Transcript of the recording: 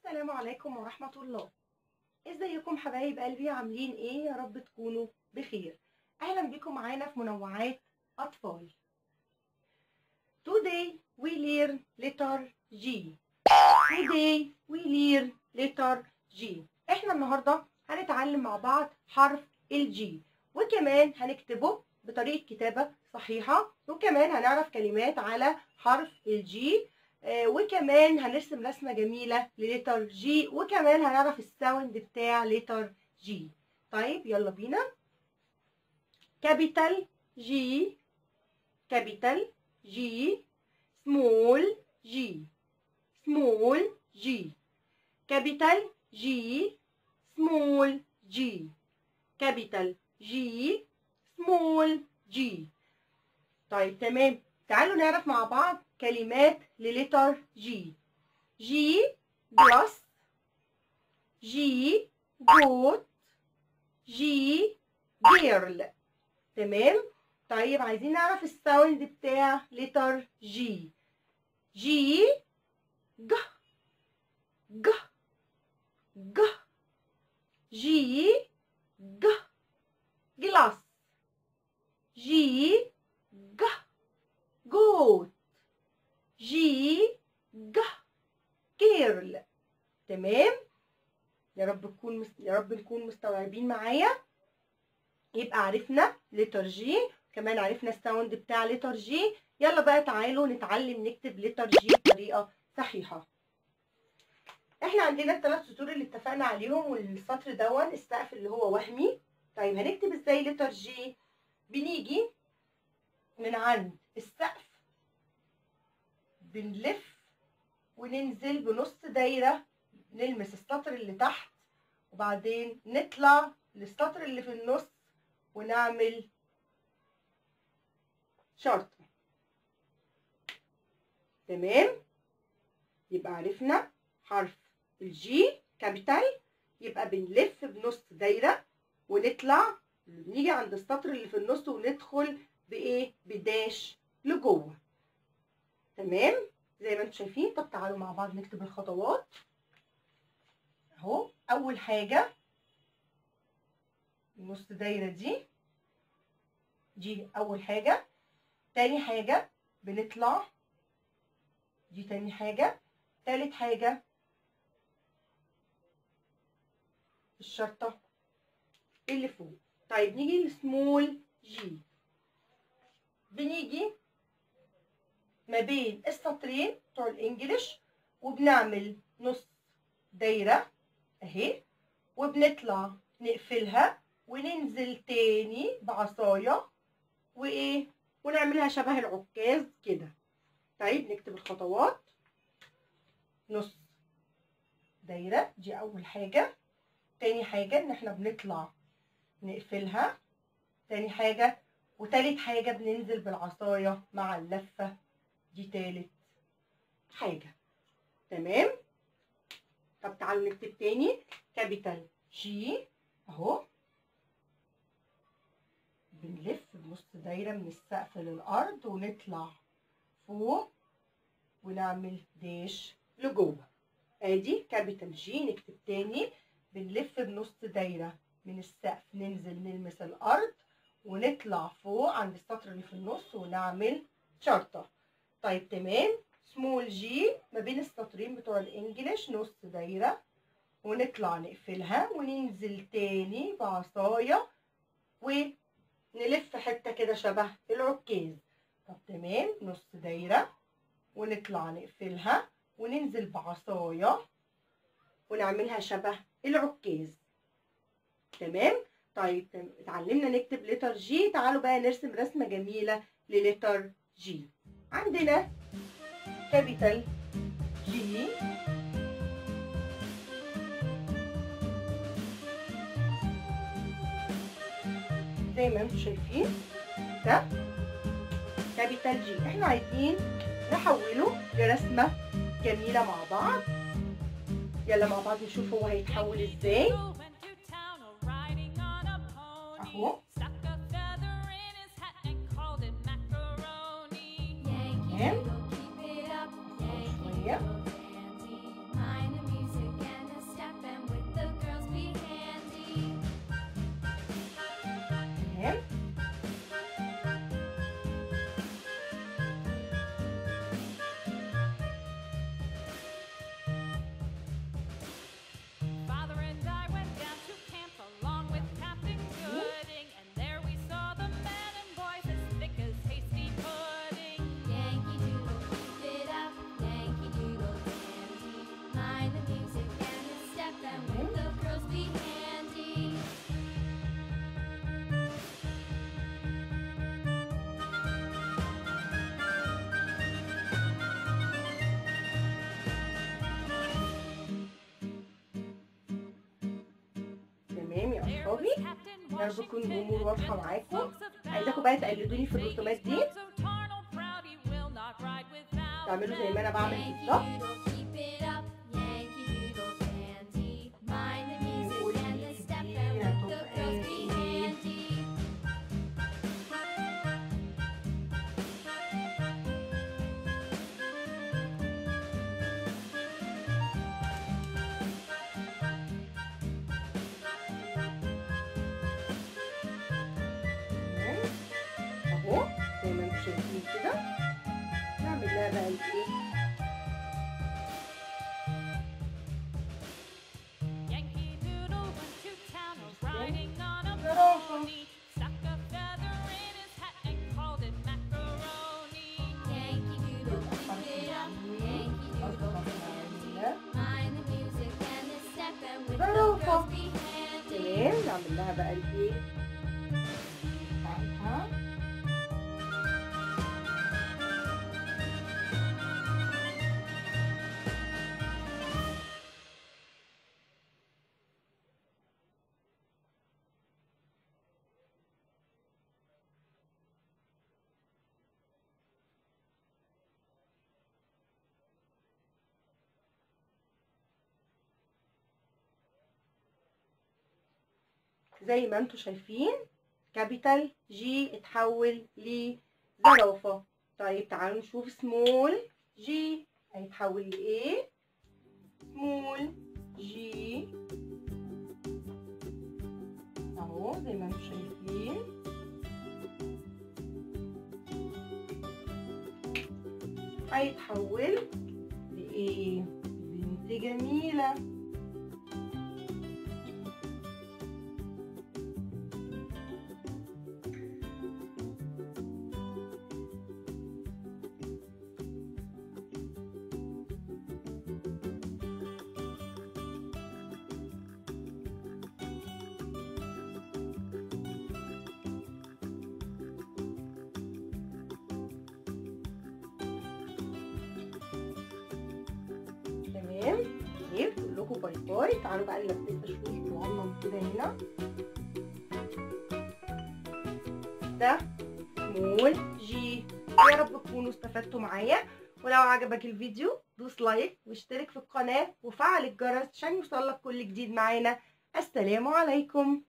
السلام عليكم ورحمة الله. ازيكم حبايب قلبي؟ عاملين ايه؟ يا رب تكونوا بخير. اهلا بكم معانا في منوعات اطفال. Today we learn letter G. Today we learn letter G. احنا النهارده هنتعلم مع بعض حرف الجي، وكمان هنكتبه بطريقة كتابة صحيحة، وكمان هنعرف كلمات على حرف الجي، وكمان هنرسم رسمة جميلة للتر جي، وكمان هنعرف الساوند بتاع لتر جي. طيب يلا بينا. كابيتال جي، كابيتال جي، سمول جي، سمول جي، كابيتال جي، سمول جي، كابيتال جي، سمول جي. طيب تمام، تعالوا نعرف مع بعض كلمات للتر جي. جي جلاس، جي جوت، جي جيرل. تمام. طيب عايزين نعرف الساوند بتاع لتر جي. جي ج، ج، ج. جي ج جلاس، جي ج جوت، جي ج جيرل. تمام. يا رب نكون مستوعبين معايا. يبقى عرفنا لتر جي، كمان عرفنا الساوند بتاع لتر جي. يلا بقى تعالوا نتعلم نكتب لتر جي بطريقة صحيحة. احنا عندنا الثلاث سطور اللي اتفقنا عليهم، والسطر دون السقف اللي هو وهمي. طيب هنكتب ازاي لتر جي؟ بنيجي من عند السقف، بنلف وننزل بنص دايرة، نلمس السطر اللي تحت، وبعدين نطلع للسطر اللي في النص ونعمل شرطة. تمام. يبقى عرفنا حرف الجي كابيتال، يبقى بنلف بنص دايرة ونطلع، نيجي عند السطر اللي في النص وندخل بايه؟ بداش لجوه. تمام زي ما انتم شايفين. طب تعالوا مع بعض نكتب الخطوات اهو. اول حاجة النص دايرة دي اول حاجة. تاني حاجة بنطلع، دي تاني حاجة. تالت حاجة الشرطة اللي فوق. طيب نيجي لسمول جي، بنيجي ما بين السطرين بتوع الانجليش وبنعمل نص دايرة اهي، وبنطلع نقفلها وننزل تاني بعصاية وايه، ونعملها شبه العكاز كده. طيب نكتب الخطوات. نص دايرة دي اول حاجة. تاني حاجة ان احنا بنطلع نقفلها، تاني حاجة. وتالت حاجة بننزل بالعصاية مع اللفة، دي تالت حاجة. تمام. طب تعالوا نكتب تاني. كابيتال جي اهو، بنلف بنص دايرة من السقف للأرض ونطلع فوق ونعمل داش لجوه. ادي كابيتال جي. نكتب تاني. بنلف بنص دايرة من السقف، ننزل نلمس الأرض ونطلع فوق عند السطر اللي في النص ونعمل شرطة. طيب تمام. سمول جي ما بين السطرين بتوع الانجليش نص دايرة ونطلع نقفلها وننزل تاني بعصاية ونلف حتة كده شبه العكاز. طب تمام. نص دايرة ونطلع نقفلها وننزل بعصاية ونعملها شبه العكاز. تمام. طيب اتعلمنا نكتب لتر جي. تعالوا بقى نرسم رسمة جميلة للتر جي. عندنا كابيتال جي، زي ما انتم شايفين ده كابيتال جي. احنا عايزين نحوله لرسمة جميلة مع بعض. يلا مع بعض نشوف هو هيتحول ازاي. اهو تمام. شوية صحابي. يا رب تكون الامور واضحه معاكم. عايزاكم بقى تقلدوني في الرسومات دي، تعملوا زي ما انا بعمل بالظبط. اهو زي ما انتم شايفين كده. نعمل لها بقى الايه، زرافة. زرافة. تمام، نعمل لها بقى الايه بتاعتها. زي ما انتم شايفين كابيتال جي اتحول لزرافة. طيب تعالوا نشوف سمول جي هيتحول لايه. سمول جي اهو زي ما انتم شايفين. هيتحول لايه؟ بنت جميلة. تمام، اهي بقول لكم باي باي. تعالوا بقى نلبسها شويه صغنن كده هنا. ده سمول جي. يا رب تكونوا استفدتوا معايا، ولو عجبك الفيديو دوس لايك واشترك في القناه وفعل الجرس عشان يوصلك كل جديد معانا. السلام عليكم.